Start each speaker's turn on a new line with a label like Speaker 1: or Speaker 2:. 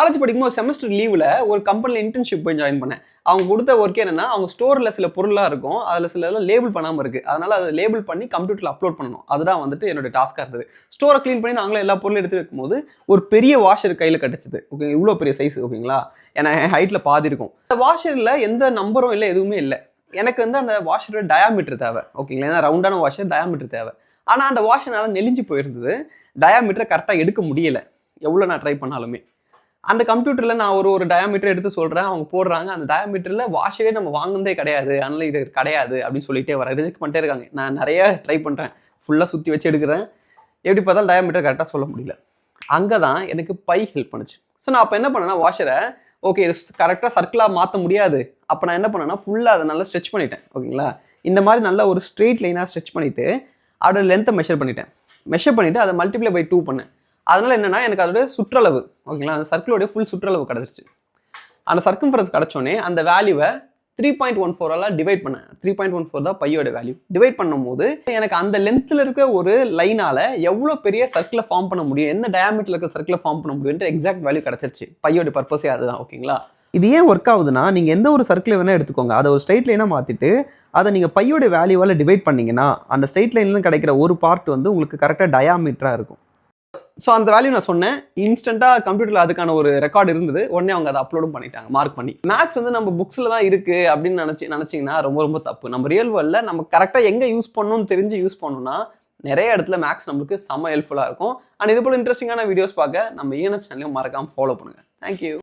Speaker 1: College படிக்கும்போது semester லீவில் ஒரு கம்பெனியில் இன்டர்ன்ஷிப் போய் ஜாயின் பண்ணேன். அவங்க கொடுத்த ஒர்க் என்னன்னா, அவங்க ஸ்டோரில் சில பொருளாக இருக்கும், அதில் சில லேபிள் பண்ணாமல் இருக்குது. அதனால் அதை லேபிள் பண்ணி கம்ப்யூட்டரில் அப்லோட் பண்ணணும். அதுதான் வந்துட்டு என்னோட டாஸ்க்காக இருந்தது. ஸ்டோரை க்ளீன் பண்ணி நாங்களே எல்லா பொருளும் எடுத்து வைக்கும்போது ஒரு பெரிய வாஷர் கையில் கிடச்சிது. ஓகே, இவ்வளோ பெரிய சைஸ். ஓகேங்களா, ஏன்னா ஹைட்டில் பாதி இருக்கும். அந்த வாஷரில் எந்த நம்பரும் இல்லை, எதுவுமே இல்லை. எனக்கு வந்து அந்த வாஷரோட டயாமீட்டர் தேவை. ஓகேங்களா, ஏன்னா ரவுண்டான வாஷர், டயாமீட்டர் தேவை. ஆனால் அந்த வாஷர்னால நெளிஞ்சு போயிருந்தது. டயாமீட்டரை கரெக்டாக எடுக்க முடியலை, எவ்வளோ நான் ட்ரை பண்ணாலுமே. அந்த கம்ப்யூட்டரில் நான் ஒரு டயாமீட்டர் எடுத்து சொல்கிறேன், அவங்க போடுறாங்க. அந்த டயாமீட்டரில் வாஷரே நம்ம வாங்கினதே கிடையாது, அதனால் இது கிடையாது அப்படின்னு சொல்லிட்டே வரேன். ரிஜெக்ட் பண்ணிட்டே இருக்காங்க. நான் நிறைய ட்ரை பண்ணுறேன், ஃபுல்லாக சுற்றி வச்சு எடுக்கிறேன். எப்படி பார்த்தாலும் டயாமீட்டர் கரெக்டாக சொல்ல முடியல. அங்கே தான் எனக்கு பை ஹெல்ப் பண்ணுச்சு. ஸோ நான் அப்போ என்ன பண்ணேன்னா, வாஷரை ஓகே கரெக்டாக சர்க்கிளாக மாற்ற முடியாது. அப்போ நான் என்ன பண்ணேன்னா, ஃபுல்லாக அதை நல்லா ஸ்ட்ரெச் பண்ணிட்டேன். ஓகேங்களா, இந்த மாதிரி நல்லா ஒரு ஸ்ட்ரெயிட் லைனாக ஸ்ட்ரெச் பண்ணிவிட்டு அதோட லென்த்தை மெஷர் பண்ணிட்டேன். மெஷர் பண்ணிவிட்டு அதை மல்டிப்ளை பை 2 பண்ணேன். அதனால் என்னென்னா, எனக்கு அதோட சுற்றளவு, ஓகேங்களா, அந்த சர்க்கிளோடைய ஃபுல் சுற்றளவு கிடச்சிருச்சு. அந்த சர்க்கம்ஃபரன்ஸ் கிடச்சோடனே அந்த வேல்யூவை 3.14 டிவைட் பண்ணேன். 3.14 தான் பையோட வேல்யூ. டிவைட் பண்ணும்போது எனக்கு அந்த லென்த்தில் இருக்க ஒரு லைனால் எவ்வளோ பெரிய சர்க்கிளை ஃபார்ம் பண்ண முடியும், என்ன டயாமீட்டரில் இருக்க சர்க்கிளை ஃபார்ம் பண்ண முடியும்ன்ற எக்ஸாக்ட் வேல்யூ கிடச்சிருச்சு. பையோட பர்பஸே அதுதான். ஓகேங்களா, இது ஏன் ஒர்க் ஆகுதுன்னா, நீங்கள் எந்த ஒரு சர்க்கிளை வேணால் எடுத்துக்கோங்க, அதை ஒரு ஸ்ட்ரைட் லைனாக மாற்றிட்டு அதை நீங்கள் பையோட வேல்யூவால் டிவைட் பண்ணிங்கன்னா அந்த ஸ்ட்ரைட் லைன்லேருந்து கிடைக்கிற ஒரு பார்ட் வந்து உங்களுக்கு கரெக்டாக டயாமீட்டராக இருக்கும். ஸோ அந்த வேல்யூ நான் சொன்னேன். இன்ஸ்டண்ட்டாக கம்ப்யூட்டரில் அதுக்கான ஒரு ரெக்கார்டு இருந்தது. உடனே அவங்க அதை அப்லோடும் பண்ணிட்டாங்க, மார்க் பண்ணி. மேக்ஸ் வந்து நம்ம புக்ஸில் தான் இருக்குது அப்படின்னு நினச்சிங்கன்னா ரொம்ப தப்பு. நம்ம ரியல் வேர்ல்டில் நம்ம கரெக்டாக எங்கே யூஸ் பண்ணணும்னு தெரிஞ்சு யூஸ் பண்ணணும்னா நிறைய இடத்துல மேக்ஸ் நம்மளுக்கு செம்ம ஹெல்ப்ஃபுல்லாக இருக்கும். அண்ட் இது போல் இன்ட்ரெஸ்டிங்கான வீடியோஸ் பார்க்க நம்ம ENS சேனலையும் மறக்காமல் ஃபாலோ பண்ணுங்கள். தேங்க்யூ.